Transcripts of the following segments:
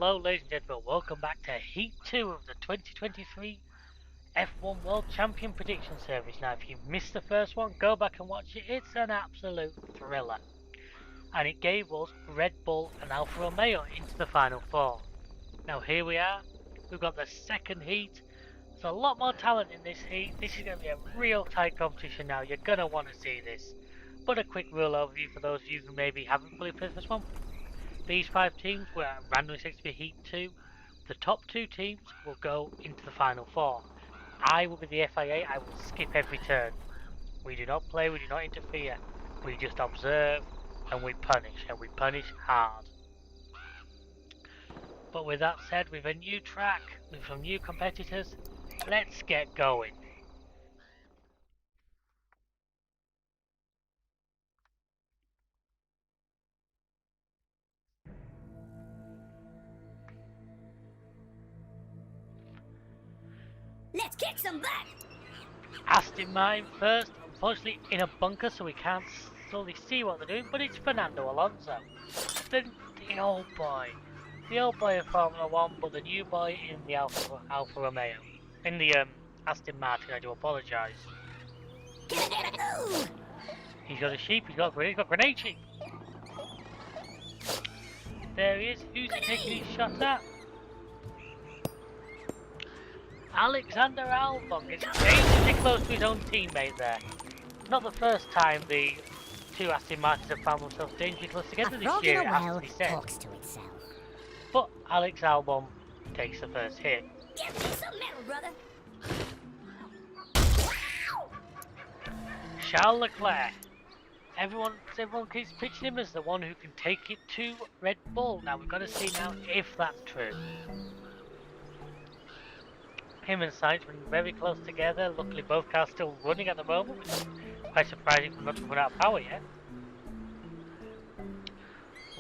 Hello ladies and gentlemen, welcome back to Heat 2 of the 2023 F1 World Champion Prediction Service. Now if you've missed the first one, go back and watch it, it's an absolute thriller. And it gave us Red Bull and Alfa Romeo into the Final Four. Now here we are, we've got the second heat. There's a lot more talent in this heat, this is going to be a real tight competition now, you're going to want to see this. But a quick rule overview for those of you who maybe haven't fully played this one. These 5 teams were randomly selected for Heat 2. The top 2 teams will go into the Final 4. I will be the FIA, I will skip every turn. We do not play, we do not interfere. We just observe and we punish hard. But with that said, with a new track, with some new competitors, let's get going. Let's kick some butt! Aston Martin first, unfortunately in a bunker so we can't fully see what they're doing, but it's Fernando Alonso. The old boy. The old boy of Formula 1, but the new boy in the Alfa Romeo. In the Aston Martin, I do apologise. He's got a sheep, he's got grenade sheep. There he is, who's taking his shot at? Alexander Albon gets dangerously close to his own teammate there. Not the first time the two Aston Martins have found themselves dangerously close together this year, it has to be said. Talks to itself. But Alex Albon takes the first hit. Give me some metal, brother. Charles Leclerc. Everyone keeps pitching him as the one who can take it to Red Bull. Now we've got to see now if that's true. Him and Sainz were very close together. Luckily both cars still running at the moment, which is quite surprising for not to run out of power yet.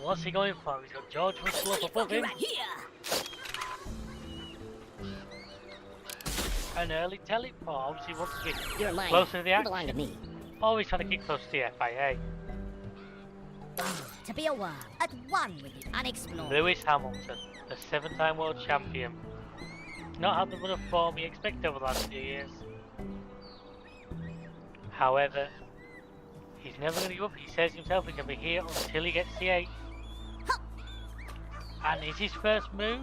What's he going for? He's got George Russell up above him. Right here. An early teleport. Obviously he wants to be You're closer to the action. belong to me. Always trying to keep close to the FIA. To be a worm, at one with the unexplored. Lewis Hamilton, the 7-time world champion. Not had the run of form he expected over the last few years. However, he's never going to give up. He says himself he's going to be here until he gets the 8. And is his first move?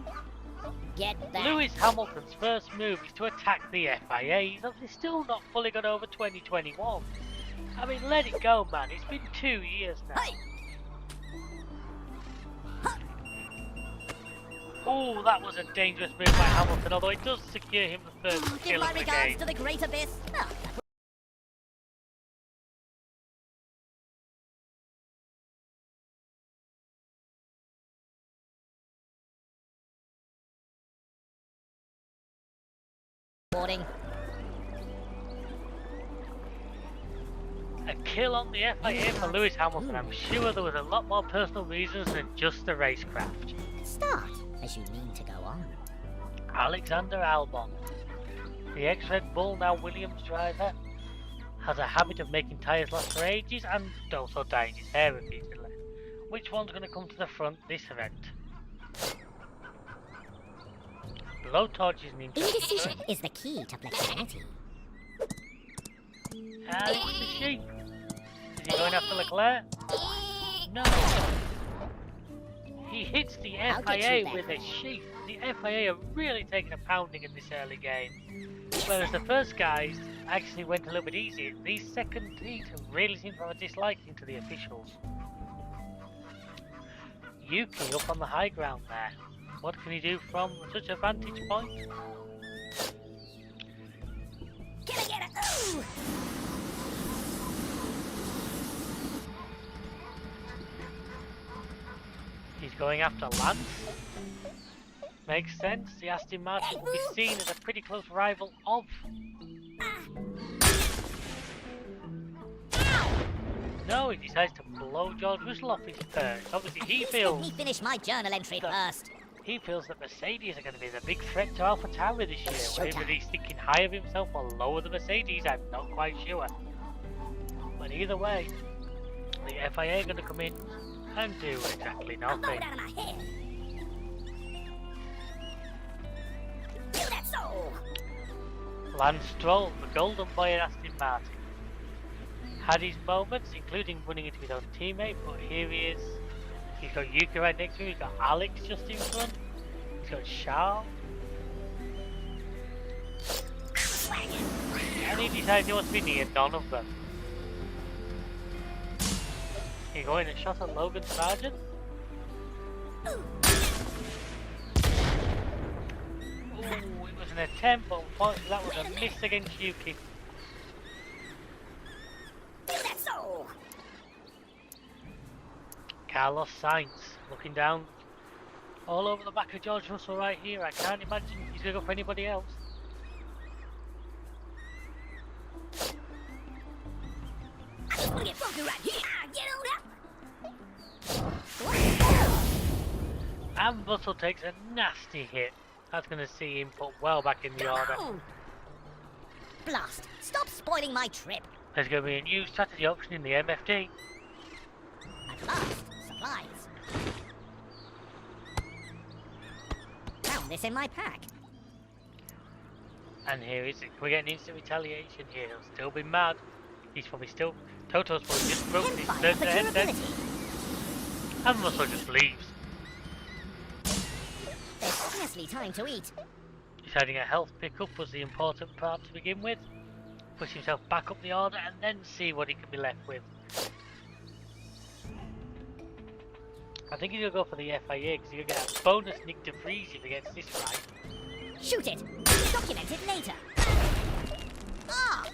Get that. Lewis Hamilton's first move is to attack the FIA. He's obviously still not fully got over 2021. I mean, let it go, man. It's been 2 years now. Hey. Oh, that was a dangerous move by Hamilton, although it does secure him the first Give kill my of the regards game. to the great abyss. Oh. Boarding. A kill on the FIA for Lewis Hamilton. I'm sure there was a lot more personal reasons than just the racecraft. Start as you mean to go on. Alexander Albon, the ex-Red Bull, now Williams driver, has a habit of making tyres last for ages and also dyeing his hair repeatedly. Which one's going to come to the front this event? Blowtorch is an interesting Indecision is the key to flexibility. And it's the sheep. Is he going after Leclerc? No. He hits the FIA with a sheep. The FIA are really taking a pounding in this early game. Whereas the first guys actually went a little bit easier. These second heat really seem to have a disliking to the officials. Yuki up on the high ground there. What can he do from such a vantage point? Can I get it? Ooh. He's going after Lance. Makes sense. The Aston Martin will be seen as a pretty close rival of. No, he decides to blow George Russell off his perch. Obviously, he feels. Let me finish my journal entry first. He feels that Mercedes are going to be the big threat to AlphaTauri this year. Whether he's thinking high of himself or lower than Mercedes, I'm not quite sure. But either way, the FIA are going to come in and do exactly nothing. Out of my head. Lance Stroll, the golden boy at Aston Martin. Had his moments, including running into his own teammate, but here he is. He's got Yuki right next to him, he's got Alex just in front, he's got Charles. And he decides he wants to be near none of them. He going a shot at Logan Sargent. Ooh, it was an attempt, but unfortunately that was a miss against Yuki. That's all. Carlos Sainz looking down all over the back of George Russell right here. I can't imagine he's going to go for anybody else. And Russell takes a nasty hit. That's going to see him put well back in the order. Blast! Stop spoiling my trip. There's going to be a new strategy option in the MFD. At last, supplies. Found this in my pack. And here is it. Can we get an instant retaliation here? He'll still be mad. He's probably still... Toto's probably just broken his third head then. And Russell just leaves. There's obviously time to eat. Deciding a health pickup was the important part to begin with. Push himself back up the order and then see what he can be left with. I think he's going to go for the FIA because he'll get a bonus Nick DeVries if he gets this right. Shoot it! Document it later. Ah!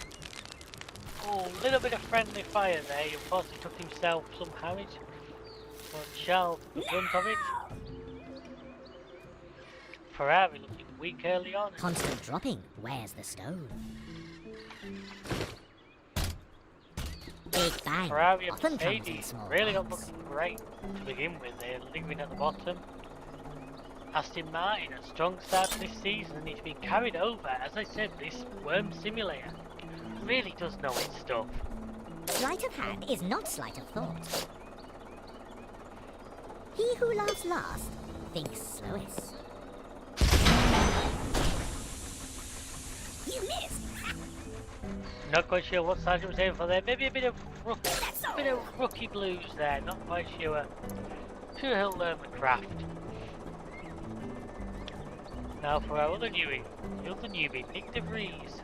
Oh, a little bit of friendly fire there. He unfortunately took himself some damage. But Charles took the brunt of it. Ferrari looking weak early on. Constant dropping. Where's the stone? Big bang. Ferrari and Often comes in Mercedes small really not bites. looking great to begin with. They're lingering at the bottom. Aston Martin, a strong start to this season, and it's been carried over. As I said, this worm simulator really does know its stuff. Sleight of hand is not sleight of thought. He who laughs last thinks slowest. You missed. Not quite sure what Sargent was aiming for there. Maybe a bit of rookie blues there. Not quite sure. Sure he'll learn the craft. Now for our other newbie, Nick DeVries.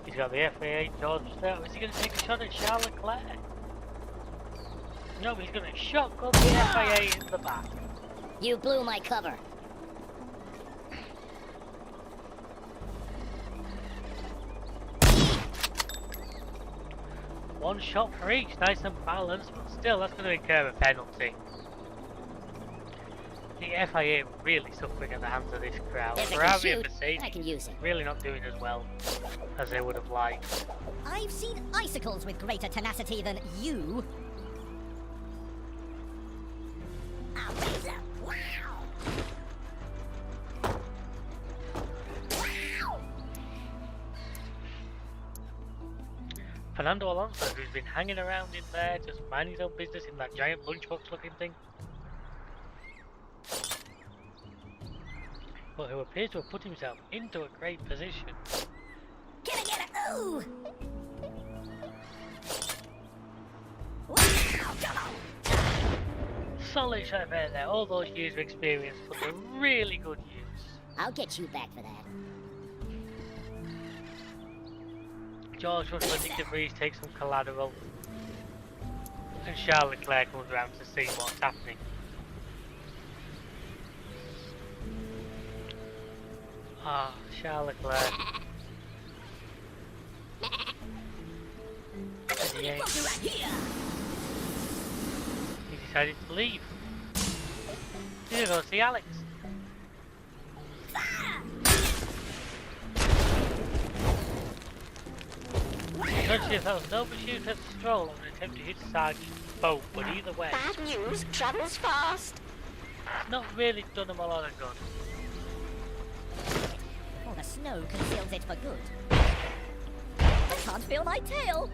He's got the FIA George there. Is he going to take a shot at Charles Leclerc? No, he's going to shotgun the FIA in the back. You blew my cover. One shot for each, nice and balanced, but still that's going to incur a penalty. The FIA really suffering at the hands of this crowd. Ferrari and Mercedes I can use it. really not doing as well as they would have liked. I've seen icicles with greater tenacity than you. Fernando Alonso, who's been hanging around in there, just minding his own business in that giant lunchbox looking thing. But who appears to have put himself into a great position. Can I get it? Ooh! Wow, come on! Solid shot there, all those years of experience, but a really good use. I'll get you back for that. George Russell and Nick DeVries take some collateral. And Charles Leclerc comes around to see what's happening. Ah, Charles Leclerc. He decided to leave. He's gonna go see Alex. Not sure if that was no pursuit at Stroll or an attempt to hit Sargent both, but either way, Bad news travels fast. it's not really done him a lot of good. Oh, the snow conceals it for good. I can't feel my tail.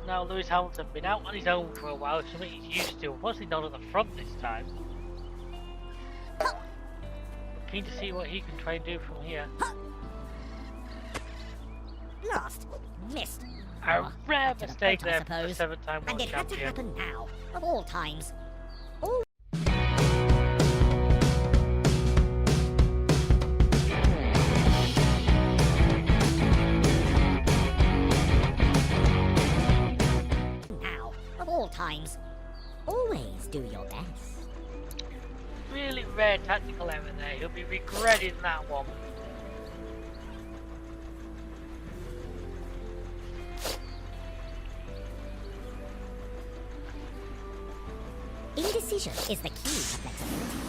Now Lewis Hamilton been out on his own for a while, something he's used to, unfortunately not at the front this time. Keen to see what he can try and do from here. Lost. Missed. A Oh, rare back to the mistake boat, I there for the suppose. 7-time And world it had to champion. happen now, of all times. Oh. Now, of all times. Always do your best. Really rare tactical error there. He'll be regretting that one. Indecision is the key to flexibility.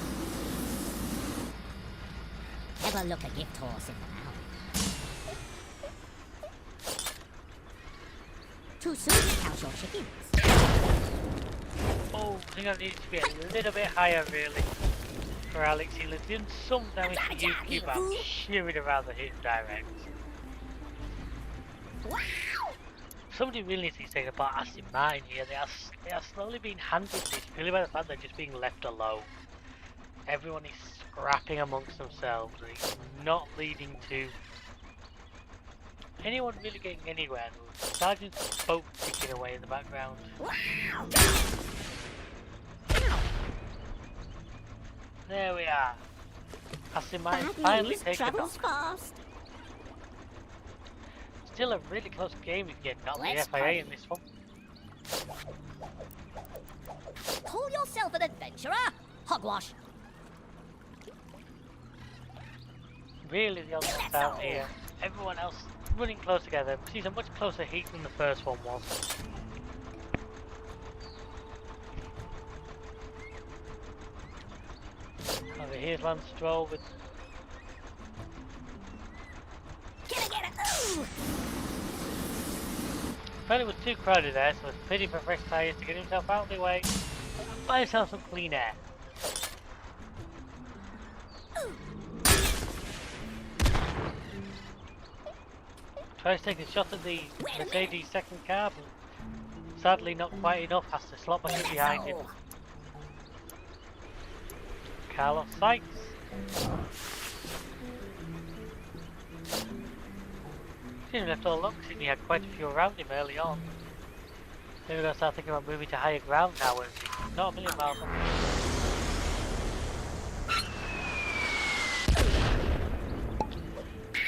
Never look a gift horse in the mouth. Too soon to count your chickens. Oh, I think I need to be a little bit higher really for Alex. He's doing some damage to Yuki, but I'm sure he'd rather hit direct. Wow! Somebody really needs to say about Aston Martin here. They are slowly being handed this purely by the fact they're just being left alone. Everyone is scrapping amongst themselves and it's not leading to anyone really getting anywhere. The sergeant's boat ticking away in the background. Wow! There we are. Aston Martin Bad finally news taken travels off. fast. Still a really close game if you get not the Let's FIA party. in this one. Call yourself an adventurer? Hogwash. Really the odds out here. Everyone else running close together. She's a much closer heat than the first one was. Over here's Lance Stroll with Get it! Ooh! apparently it was too crowded there, so it's pity for fresh tyres to get himself out of the way and buy himself some clean air. Tries to take a shot at the Mercedes second car, but sadly not quite enough, has to slot back in behind him. Carlos Sykes. Didn't left all alone because he had quite a few around him early on. Maybe we're going to start thinking about moving to higher ground now, and not a million miles off.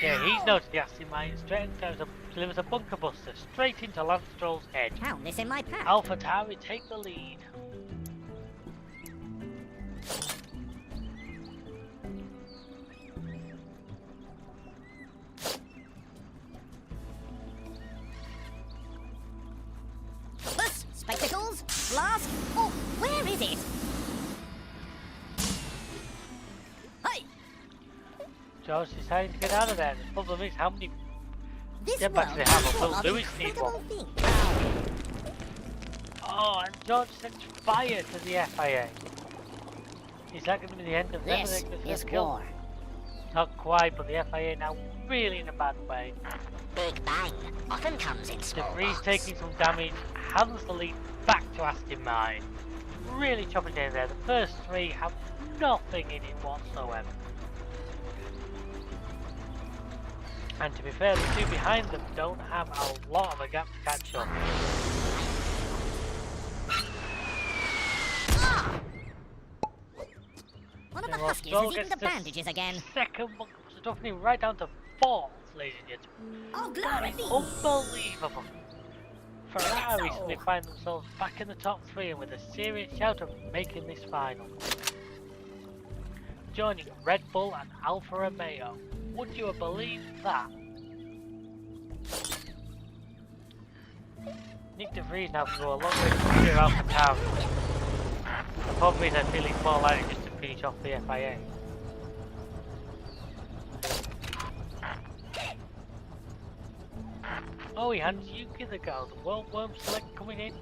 Yeah, he's noticed the Aston Martin straight and delivers a bunker buster straight into Lance Stroll's head. Count this in my pack. Alpha Tauri take the lead. Bus, spectacles, flask. Oh, where is it? Hey, George deciding to get out of there. The problem is how many this jetpacks world they have. is full Will of Lewis need incredible one? things. Oh, and George sends fire to the FIA. Is that going to be the end of This everything? is war. Not quite, but the FIA now really in a bad way. Big bang often comes in small DeVries lots. taking some damage, hands the lead back to Aston Martin. Really chopping down there. The first three have nothing in it whatsoever. And to be fair, the two behind them don't have a lot of a gap to catch up. One of the Well, Huskies Stroll has eaten gets the bandages again. Second bunker, so dropping him right down to fourth, ladies and gentlemen. Oh, glory be! Unbelievable. Ferrari suddenly find themselves back in the top three and with a serious shout of making this final. Joining Red Bull and Alfa Romeo. Would you have believed that? Nick DeVries now can go a long way to clear Alfa Tauri. The problem is I feel he's more likely just to finish off the FIA. Oh, he hands Yuki the goal. The World Worm Select coming in.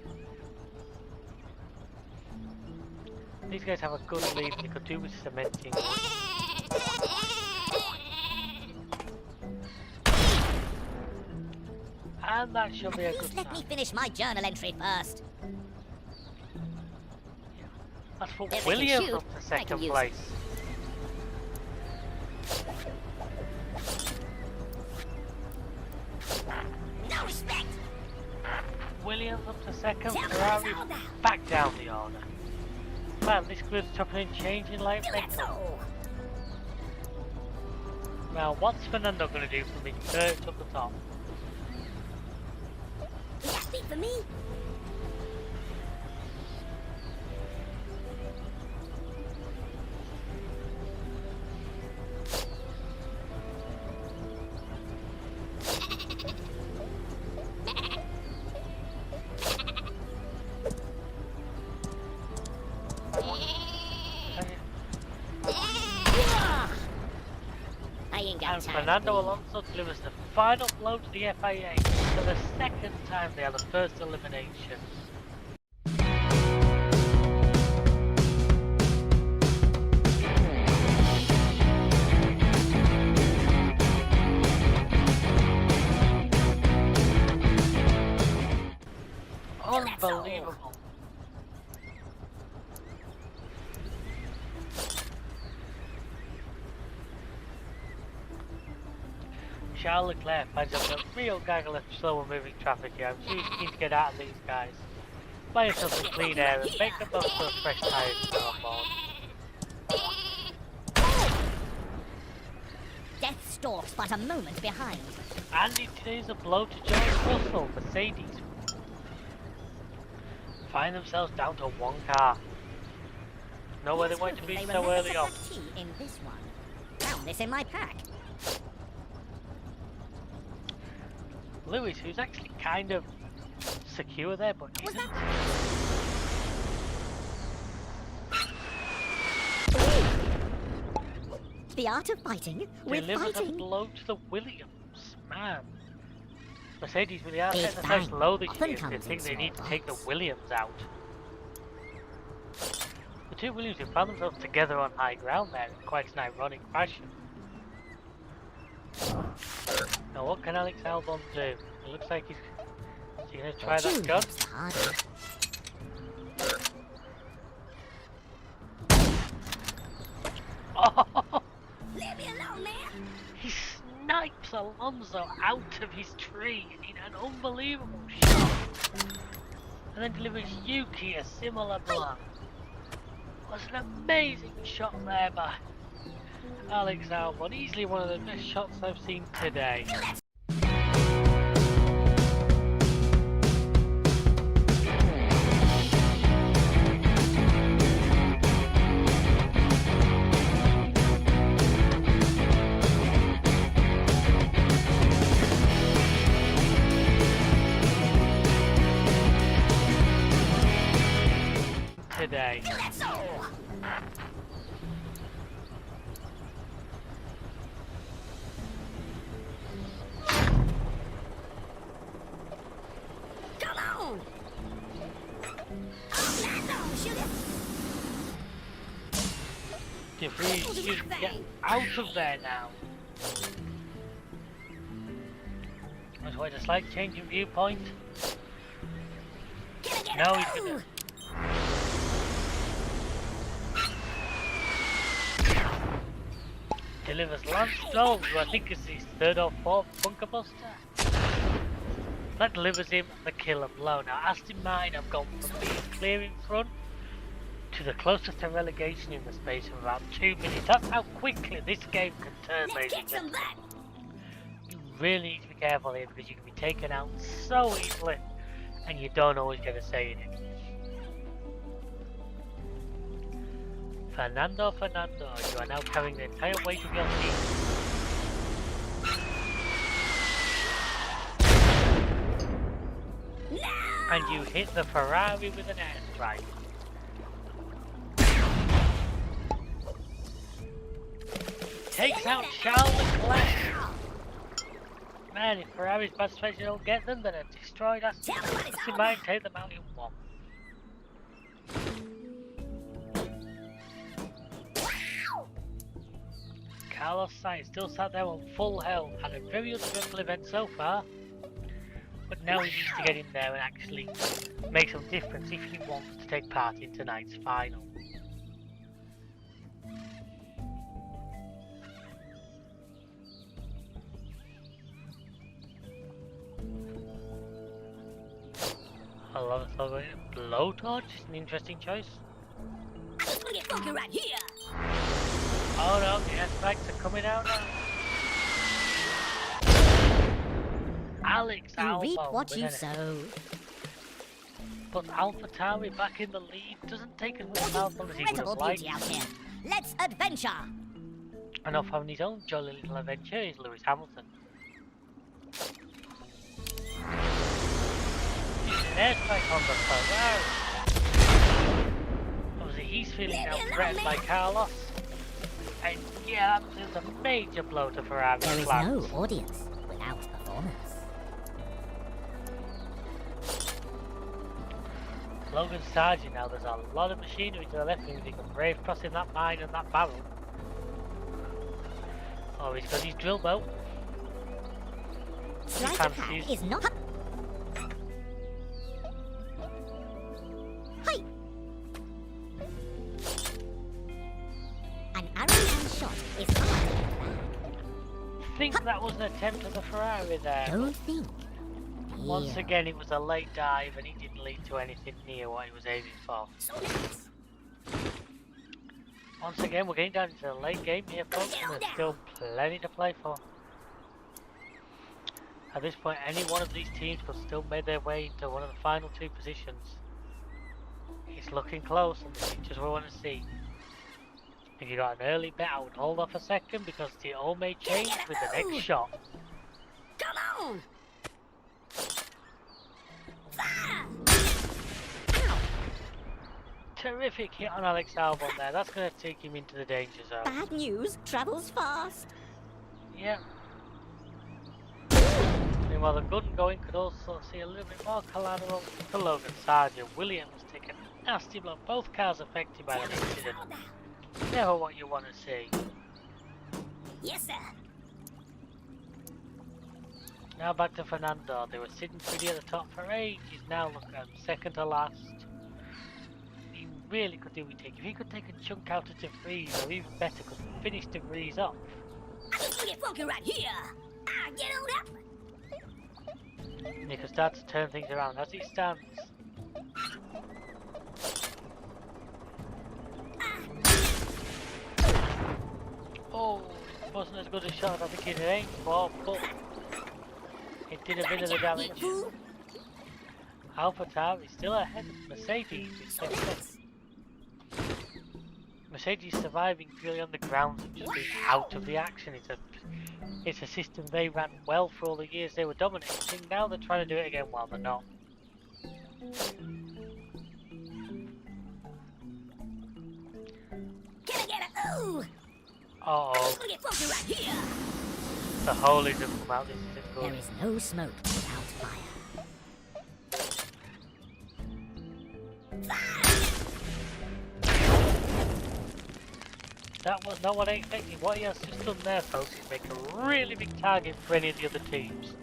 These guys have a good lead and they could do with cementing. And that should be a good Please let me sign. finish my journal entry first. That's for If they can Williams shoot, up to I can second use place. Williams up to second, Ferrari back down the order. Man, this grid's chopping and changing like mental. Now, what's Fernando going to do for me? Perch up the top. Is that big for me? And Fernando Alonso delivers the final blow to the FIA for the second time they are the first elimination. Unbelievable. Charles Leclerc finds up a real gaggle of slower moving traffic here. I'm sure he's keen to get out of these guys. Buy yourself some clean air and make the most of fresh tyres to go on board. Death stalks but a moment behind. And it is a blow to George Russell. Mercedes find themselves down to one car. Know where they want to be so early on. In this one. Found this in my pack. Lewis, who's actually kind of secure there, but isn't. The art of fighting with Delivers fighting. a blow to the Williams, man. Mercedes really are setting themselves low this year. They think they need to take the Williams out. The two Williams have found themselves together on high ground there in quite an ironic fashion. Now what can Alex Albon do? It looks like he's going to try that gun. Oh! Leave me alone, man! He snipes Alonso out of his tree in an unbelievable shot. And then delivers Yuki a similar blow. It was an amazing shot there by Alex Albon, easily one of the best shots I've seen today. Today. DeVries, you can get out of there now. That's why a slight change in viewpoint. Now he's gonna. Delivers Lance Stroll, who I think is his third or fourth bunker buster. That delivers him the killer blow. Now, Aston Martin have gone from being clear in front to the closest to relegation in the space of about 2 minutes. That's how quickly this game can turn, ladies and gentlemen. You really need to be careful here because you can be taken out so easily and you don't always get a say in it. Fernando, you are now carrying the entire weight of your team. And you hit the Ferrari with an airstrike. Takes out Charles Leclerc. Man, if Ferrari's bad strategy don't get them, then they're destroyed. Aston Martin take them out in one. Carlos Sainz still sat there on full health, had a very uneventful event so far, but now he needs to get in there and actually make some difference if he wants to take part in tonight's final. lot of thought going in. Blowtorch is an interesting choice. Get funky right here. Oh no, the airstrikes are coming out now. Alex You reap Albon what with you an sow. But AlphaTauri back in the lead doesn't take as much mouthful as he would Incredible have liked. beauty out here. Let's adventure. And off having his own jolly little adventure is Lewis Hamilton. He's an airstrike on the Ferrari. Obviously he's feeling now threatened by Carlos. And yeah, that's a major blow to Ferrari's There is plans. no audience without performance. Logan Sargent now, there's a lot of machinery to the left of him. He can brave crossing that mine and that barrel. Oh, he's got his drill boat. Sleight of fancies. hand is not. Hi. An arrow-hand shot is hard to get back. I think that was an attempt at the Ferrari there. Don't think. Once Feel. again, it was a late dive and he didn't lead to anything near what he was aiming for. So nice. Once again, we're getting down into the late game here, folks, and there's still plenty to play for. At this point, any one of these teams could still make their way into one of the final two positions. It's looking close, and this is just what we want to see. If you got an early bet, I would hold off a second because it all may change with the next shot. Come on. Terrific hit on Alex Albon there. That's going to take him into the danger zone. Bad news travels fast. Yeah. Meanwhile, the gun going could also see a little bit more collateral to Logan Sargent. Williams take a nasty blow. Both cars affected by the incident. Never what you want to see. Yes, sir. Now back to Fernando. They were sitting pretty at the top for ages. Now look at him, second to last. He really could do it. If he could take a chunk out of De Vries, or even better, could finish De Vries off. I can get funky right here. Get on up. And he could start to turn things around as it stands. Oh, it wasn't as good a shot as I think it aimed for, but it did a bit of the damage. AlphaTauri is still ahead of Mercedes. Mercedes surviving purely on the grounds of just being out of the action. It's a system they ran well for all the years they were dominating. Now they're trying to do it again while they're not. Ooh. Uh oh, Get funky right here. the hole isn't come out. This isn't good. There is no smoke without fire. That was not what I expected. What he has just done there, folks, is make a really big target for any of the other teams.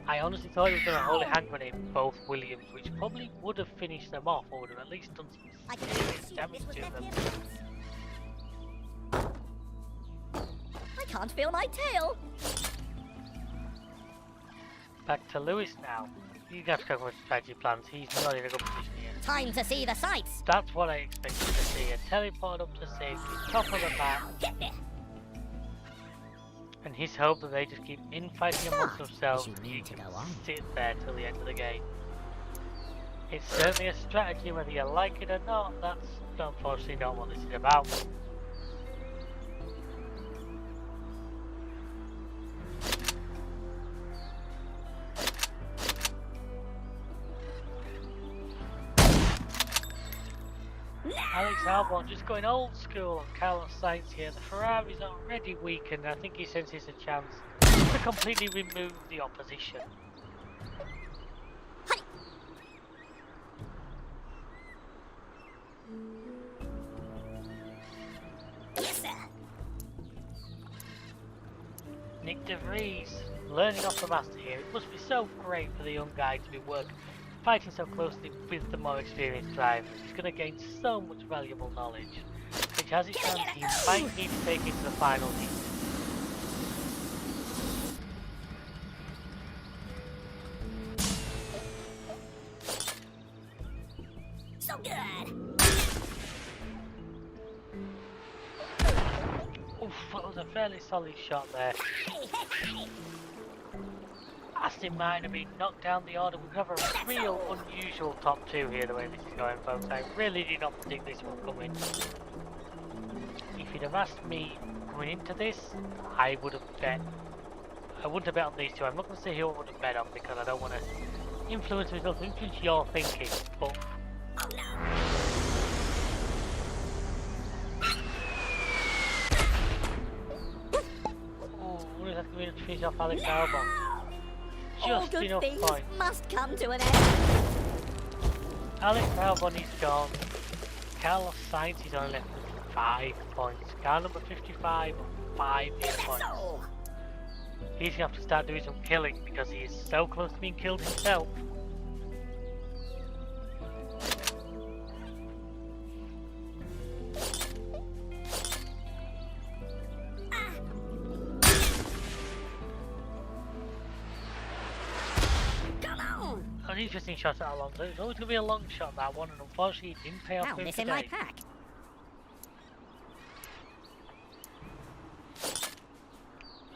I honestly thought he was going to holy hand grenade both Williams, which probably would have finished them off, or would have at least done some serious damage to them. I can't feel my tail. Back to Lewis now. He's going to have to go with strategy plans. He's not in a good position here. Time to see the sights. That's what I expected to see. A teleport up to safety, top of the map, Get me. and his hope that they just keep infighting amongst themselves You and need you to can go on. sit there till the end of the game. It's certainly a strategy, whether you like it or not. That's unfortunately not what this is about. Alex Albon just going old school on Carlos Sainz here. The Ferrari's already weakened. I think he senses a chance to completely remove the opposition. Yes, sir. Nick De Vries learning off the master here. It must be so great for the young guy to be fighting so closely with the more experienced drivers. He's going to gain so much valuable knowledge, which as it stands he might need to take into the final heat. was a fairly solid shot there. Aston Martin have been knocked down the order. We have a real unusual top two here, the way this is going, folks. I really did not predict this one coming. If you'd have asked me going into this, I would have bet. I wouldn't have bet on these two. I'm not going to say who I would have bet on because I don't want to influence myself, influence your thinking. But oh, what is that going to finish off Alex Albon? All Just good enough things points. must come to an end. Alex Albon is gone. Carlos Sainz is only left with 5 points. Car number 55 on 5 points. So, He's going to have to start doing some killing because he is so close to being killed himself. come on! An interesting shot at Alonso. It's always going to be a long shot, that one, and unfortunately it didn't pay off Now for him missing my today. pack.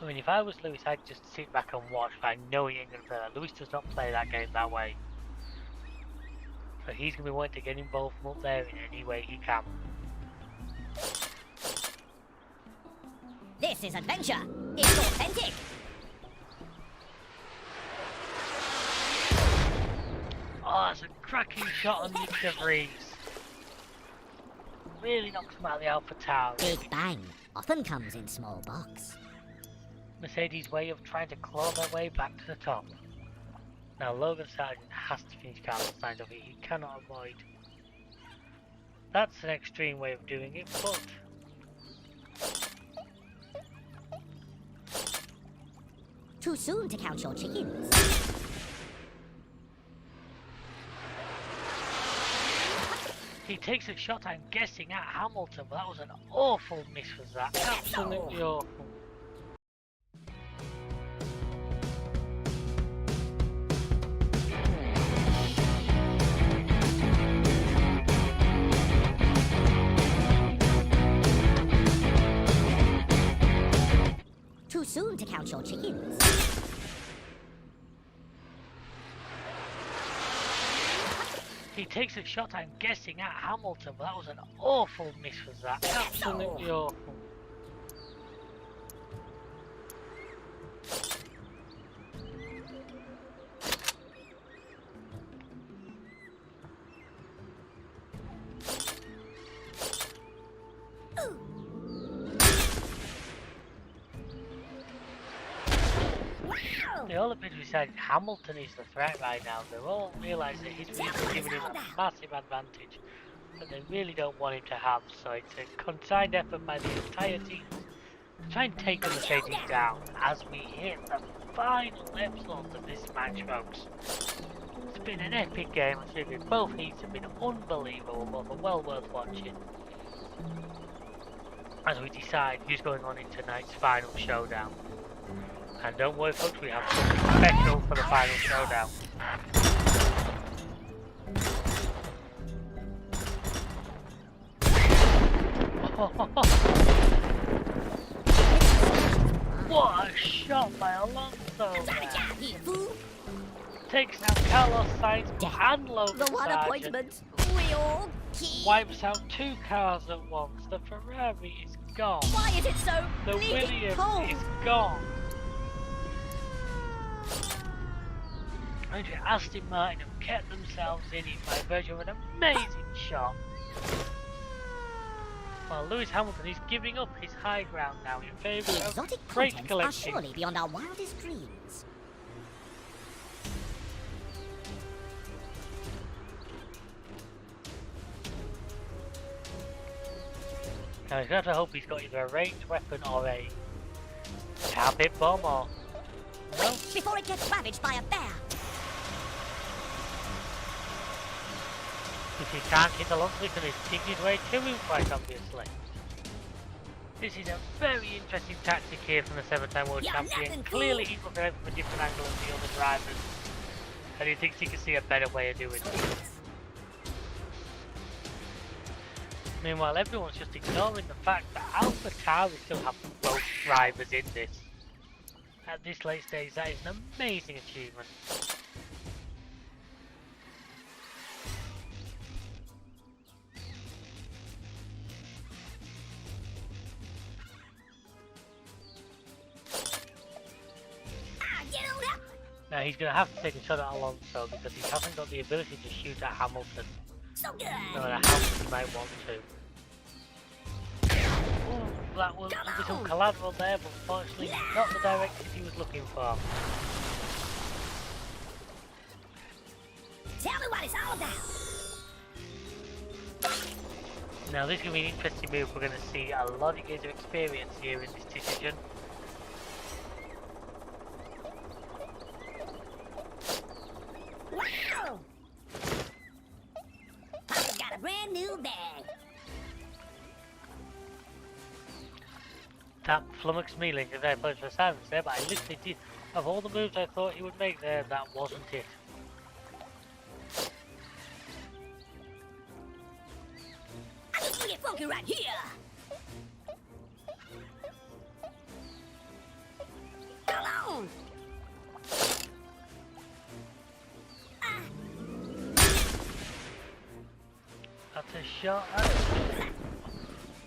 I mean, if I was Lewis, I'd just sit back and watch, but I know he ain't going to play that. Lewis does not play that game that way. So he's going to be wanting to get involved from up there in any way he can. This is adventure. It's authentic. Oh, that's a cracking shot on Nick De Vries. Really knocks him out of the Alpha Tower. Big bang often comes in small box. Mercedes' way of trying to claw their way back to the top. Now Logan Sargent has to finish Carlos Sainz off it. He cannot avoid. That's an extreme way of doing it, but Too soon to count your chickens. he takes a shot, I'm guessing, at Hamilton, but that was an awful miss, was that? Absolutely awful. Too soon to count your chickens. He takes a shot, I'm guessing, at Hamilton, but that was an awful miss, was that? Absolutely awful. They all appear to be deciding Hamilton is the threat right now. They all realise that his win is giving him a massive advantage that they really don't want him to have. So it's a consigned effort by the entire team to try and take the Mercedes down as we hit the final episodes of this match, folks. It's been an epic game. I think both heats have been unbelievable, both are well worth watching. As we decide who's going on in tonight's final showdown. And don't worry folks, we have something special for the final showdown. What a shot by Alonso there. Takes out Carlos Sainz and Logan The one Sargent. appointment we all keep. Wipes out 2 cars at once. The Ferrari is gone. Why is it so The bleeding Williams cold? is gone. And Aston Martin have kept themselves in it by virtue of an amazing shot. While Lewis Hamilton is giving up his high ground now in favour The of exotic great contents are collecting. surely beyond our wildest dreams. Now he's got to hope he's got either a ranged weapon or a carpet bomb or... No? Wait before it gets ravaged by a bear. If he can't hit Alonso, he can dig his way to him, quite obviously. This is a very interesting tactic here from the 7-time world champion. Clearly he's looking at it from a different angle than the other drivers. And he thinks he can see a better way of doing it. Meanwhile, everyone's just ignoring the fact that AlphaTauri still have both drivers in this. At this late stage, that is an amazing achievement. Now he's going to have to take a shot at Alonso because he hasn't got the ability to shoot at Hamilton. So good. No matter how much he might want to. Ooh, that was some collateral there, but unfortunately not the direction he was looking for. Tell me what it's all about. Now this is going to be an interesting move. We're going to see a lot of years of experience here in this decision. Wow! I've got a brand new bag. That flummoxed me, Link, as I apologize for silence there, but I literally did. Of all the moves I thought he would make there, that wasn't it. I just want to get funky right here. Come on! That's a shot.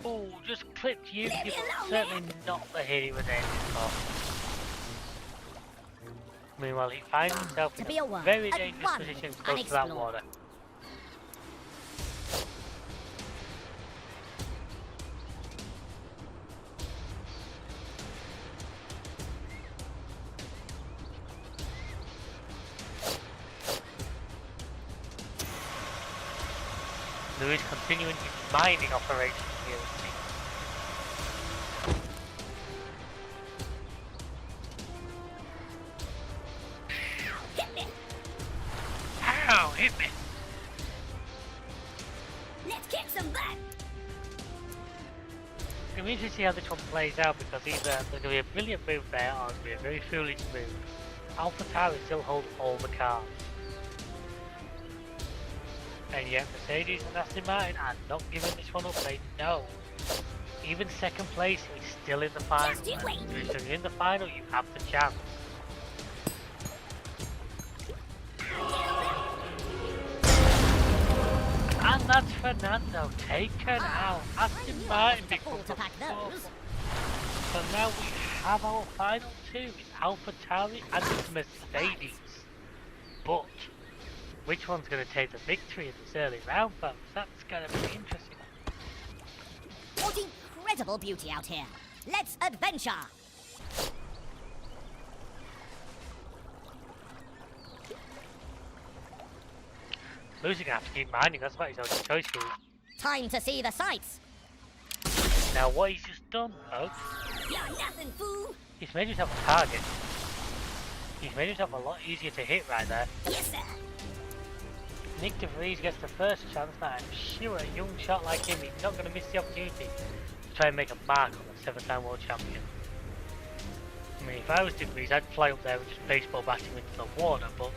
Oh, just clipped you. You're certainly not the hit he was aiming for. Meanwhile, he finds himself in a very dangerous position close to that water. Lewis continuing his mining operation here. Hit me! Ow, hit me! Let's kick some butt! It's going to be interesting to see how this one plays out because either there's going to be a brilliant move there or it's going to be a very foolish move. AlphaTauri still holds all the cards. And yet Mercedes and Aston Martin are not giving this one up, they know. Even second place is still in the final. Just you wait. If you're in the final, you have the chance. And that's Fernando taken out. Aston Martin becomes the fourth. So now we have our final two. It's AlphaTauri and it's Mercedes. But which one's going to take the victory in this early round, folks? That's going to be interesting. What incredible beauty out here. Let's adventure. Lewis is going to have to keep minding, that's about his own choice rules. Time to see the sights. Now what he's just done, folks, You're nothing, fool. he's made himself a target. He's made himself a lot easier to hit right there. Yes, sir. Nick De Vries gets the first chance. Now I'm sure a young shot like him, he's not going to miss the opportunity to try and make a mark on the 7-time world champion. I mean, if I was De Vries, I'd fly up there and just baseball bat him into the water, but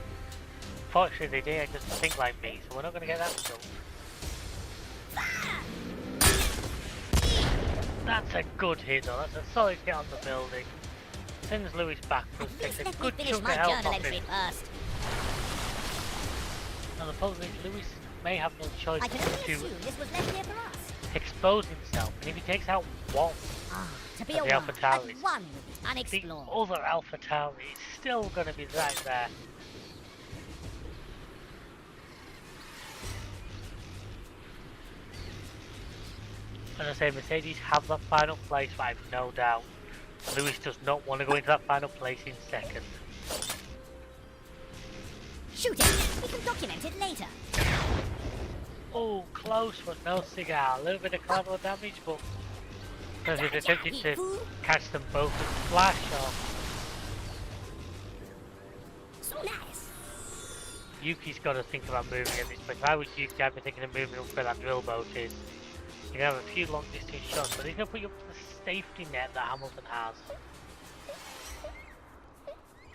fortunately they didn't just think like me, so we're not going to get that result. That's a good hit though, that's a solid hit on the building. Sends Lewis backwards, takes a good chunk of health off him. First. Now the problem is Lewis may have no choice I can but only to assume this was left here for us. expose himself, and if he takes out one To be of a the one, AlphaTauris, and one the unexplored. other AlphaTauri is still going to be right there. As I say, Mercedes have that final place, but I've no doubt Lewis does not want to go into that final place in second. Shoot it. We can document it later. Oh, close, but no cigar. A little bit of collateral damage, but because he's attempted to catch them both with flash or So nice. Yuki's got to think about moving at this point. If I was Yuki, I'd be thinking of moving up where that drill boat is. You can have a few long distance shots, but he's going to put you up to the safety net that Hamilton has.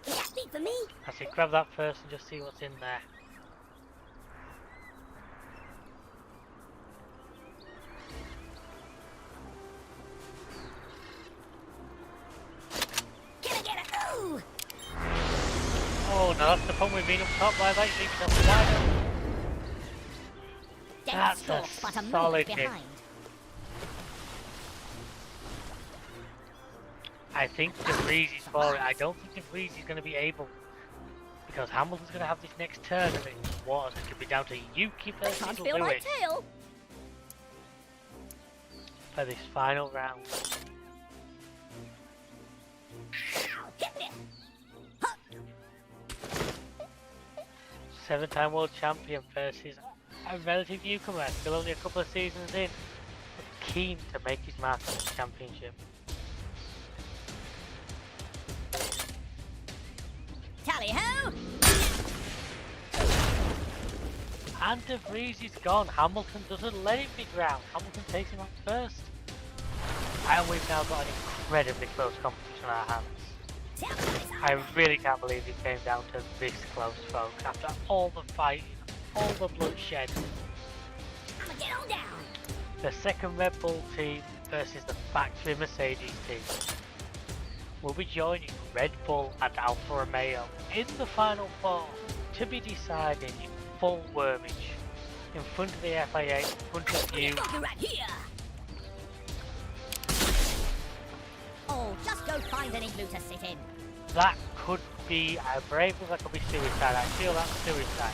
Is that big for me? I say grab that first and just see what's in there. now that's the problem with being up top by like leaving us wide open. Dense That's a stalks, but a solid moment hit. behind. I think De Vries is for it. I don't think De Vries is going to be able, because Hamilton's going to have this next turn and it's what it could be down to Yuki versus Can't feel my Lewis tail. for this final round. Hit me. 7-time world champion versus a relative newcomer, still only a couple of seasons in, but keen to make his mark in the championship. Tally ho! And De Vries is gone. Hamilton doesn't let him be ground. Hamilton takes him out first. And we've now got an incredibly close competition on our hands. I really can't believe it came down to this close, folks. After all the fighting, all the bloodshed. I'ma get on down. The second Red Bull team versus the factory Mercedes team. We'll be joining Red Bull and Alfa Romeo in the final four to be decided in full wormage in front of the FIA, in front of you. Right here. Oh, just go find an igloo to sit in. That could be, brave as that could be suicide. I feel that's suicide.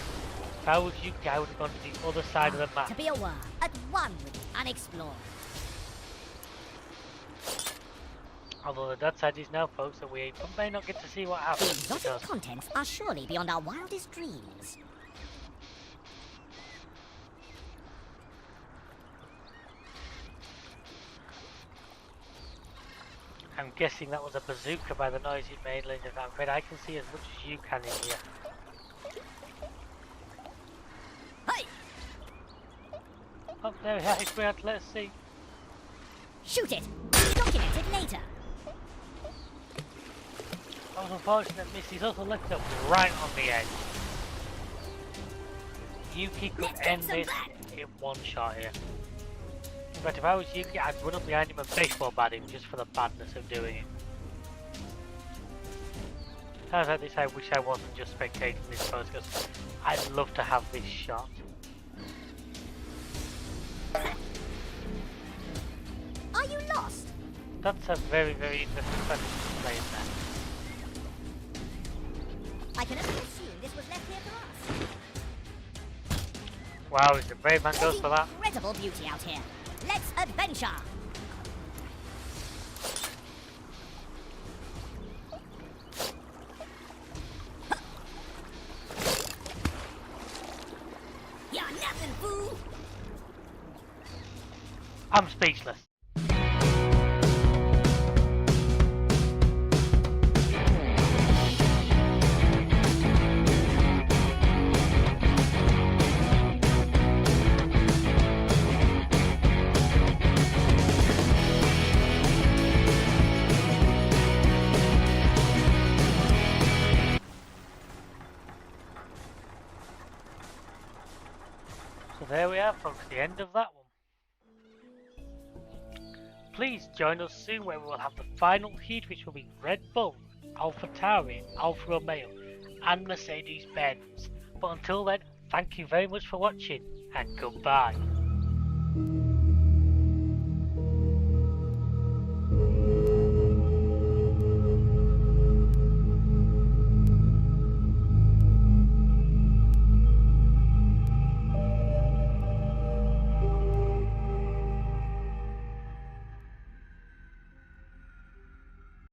If I was you, I would have gone to the other side of the map. To be a worm, at one with the unexplored. Although the dot side is now, folks, that we may not get to see what The happens. exotic Because contents are surely beyond our wildest dreams. I'm guessing that was a bazooka by the noise it made, ladies and gentlemen. I can see as much as you can in here. Hey! Oh, there we are. It's going to let us see. Shoot it! Document it later. That was unfortunate miss. He's also left up right on the edge. Yuki could Let's get end some this back. in one shot here. But if I was Yuki, I'd run up behind him and baseball bat him just for the badness of doing it. Times like this, I wish I wasn't just spectating this post, because I'd love to have this shot. Are you lost? That's a very, very interesting question to play in there. I can only assume this was left here for us. Wow, the brave man goes There's for that. incredible beauty out here. Let's adventure. You're nothing, fool. I'm speechless. So there we are, folks, the end of that one. Please join us soon where we will have the final heat, which will be Red Bull, AlphaTauri, Alfa Romeo and Mercedes-Benz. But until then, thank you very much for watching and goodbye.